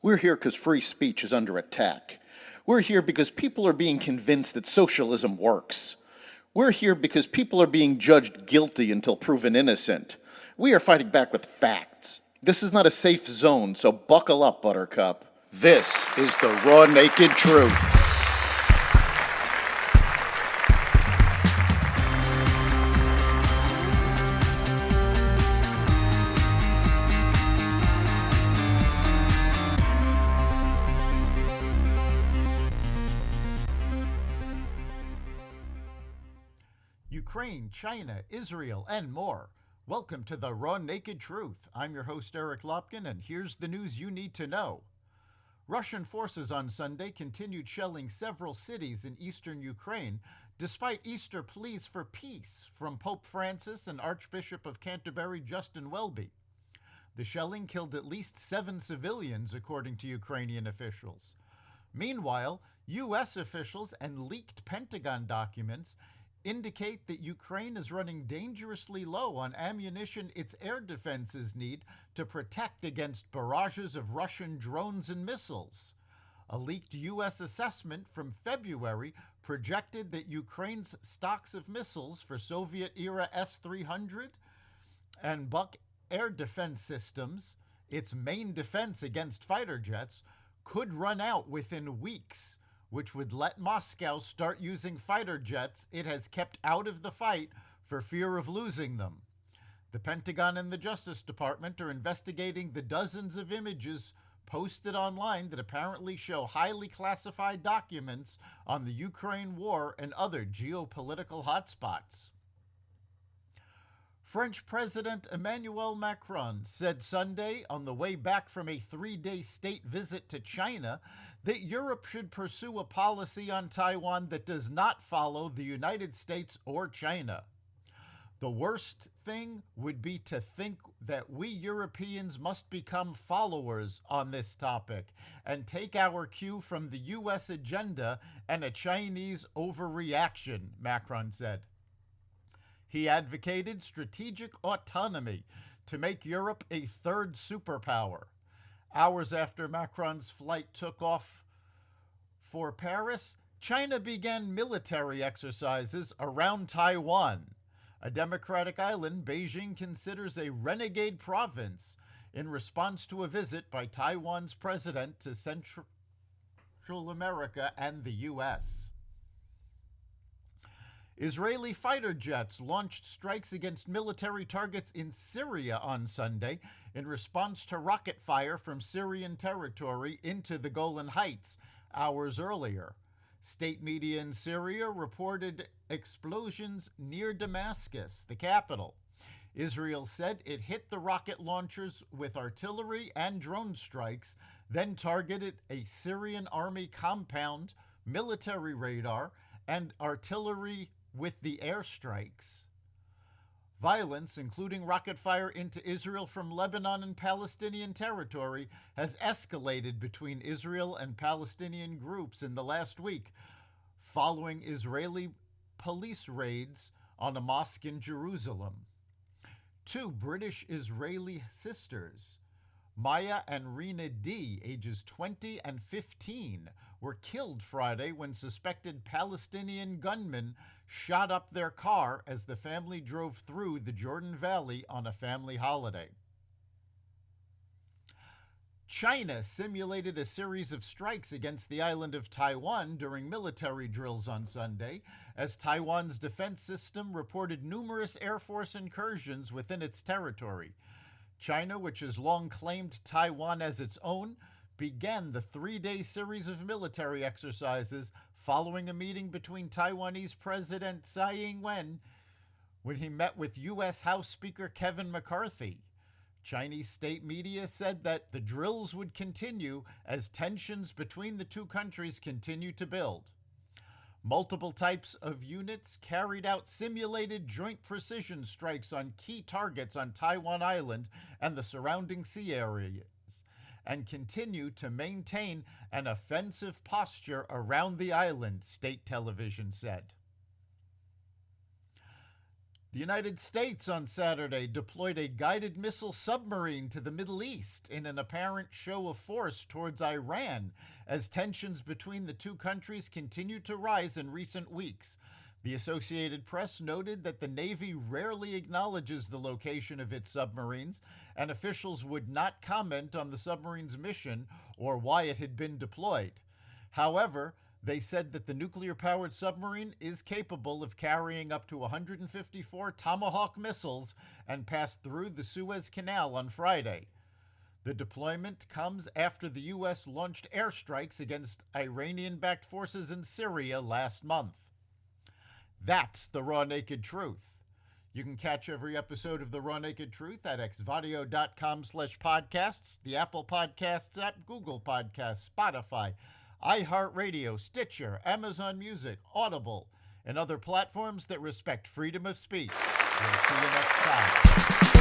We're here because free speech is under attack. We're here because people are being convinced that socialism works. We're here because people are being judged guilty until proven innocent. We are fighting back with facts. This is not a safe zone, so buckle up, Buttercup. This is the raw, naked truth. Ukraine, China, Israel, and more. Welcome to the Raw Naked Truth. I'm your host, Eric Lopkin, and here's the news you need to know. Russian forces on Sunday continued shelling several cities in eastern Ukraine, despite Easter pleas for peace from Pope Francis and Archbishop of Canterbury Justin Welby. The shelling killed at least 7 civilians, according to Ukrainian officials. Meanwhile, U.S. officials and leaked Pentagon documents indicate that Ukraine is running dangerously low on ammunition its air defenses need to protect against barrages of Russian drones and missiles. A leaked U.S. assessment from February projected that Ukraine's stocks of missiles for Soviet-era S-300 and Buk air defense systems, its main defense against fighter jets, could run out within weeks, which would let Moscow start using fighter jets it has kept out of the fight for fear of losing them. The Pentagon and the Justice Department are investigating the dozens of images posted online that apparently show highly classified documents on the Ukraine war and other geopolitical hotspots. French President Emmanuel Macron said Sunday, on the way back from a 3-day state visit to China, that Europe should pursue a policy on Taiwan that does not follow the United States or China. The worst thing would be to think that we Europeans must become followers on this topic and take our cue from the U.S. agenda and a Chinese overreaction, Macron said. He advocated strategic autonomy to make Europe a third superpower. Hours after Macron's flight took off for Paris, China began military exercises around Taiwan, a democratic island Beijing considers a renegade province, in response to a visit by Taiwan's president to Central America and the U.S. Israeli fighter jets launched strikes against military targets in Syria on Sunday in response to rocket fire from Syrian territory into the Golan Heights hours earlier. State media in Syria reported explosions near Damascus, the capital. Israel said it hit the rocket launchers with artillery and drone strikes, then targeted a Syrian army compound, military radar, and artillery with the airstrikes. Violence, including rocket fire into Israel from Lebanon and Palestinian territory, has escalated between Israel and Palestinian groups in the last week, following Israeli police raids on a mosque in Jerusalem. 2 British-Israeli sisters, Maya and Rina D., ages 20 and 15, were killed Friday when suspected Palestinian gunmen shot up their car as the family drove through the Jordan Valley on a family holiday. China simulated a series of strikes against the island of Taiwan during military drills on Sunday, as Taiwan's defense system reported numerous Air Force incursions within its territory. China, which has long claimed Taiwan as its own, began the 3-day series of military exercises following a meeting between Taiwanese President Tsai Ing-wen when he met with U.S. House Speaker Kevin McCarthy. Chinese state media said that the drills would continue as tensions between the two countries continue to build. Multiple types of units carried out simulated joint precision strikes on key targets on Taiwan Island and the surrounding sea areas, and continue to maintain an offensive posture around the island, state television said. The United States on Saturday deployed a guided missile submarine to the Middle East in an apparent show of force towards Iran as tensions between the two countries continue to rise in recent weeks. The Associated Press noted that the Navy rarely acknowledges the location of its submarines, and officials would not comment on the submarine's mission or why it had been deployed. However, they said that the nuclear-powered submarine is capable of carrying up to 154 Tomahawk missiles and passed through the Suez Canal on Friday. The deployment comes after the U.S. launched airstrikes against Iranian-backed forces in Syria last month. That's the Raw Naked Truth. You can catch every episode of The Raw Naked Truth at xvadio.com/podcasts, the Apple Podcasts app, Google Podcasts, Spotify, iHeartRadio, Stitcher, Amazon Music, Audible, and other platforms that respect freedom of speech. We'll see you next time.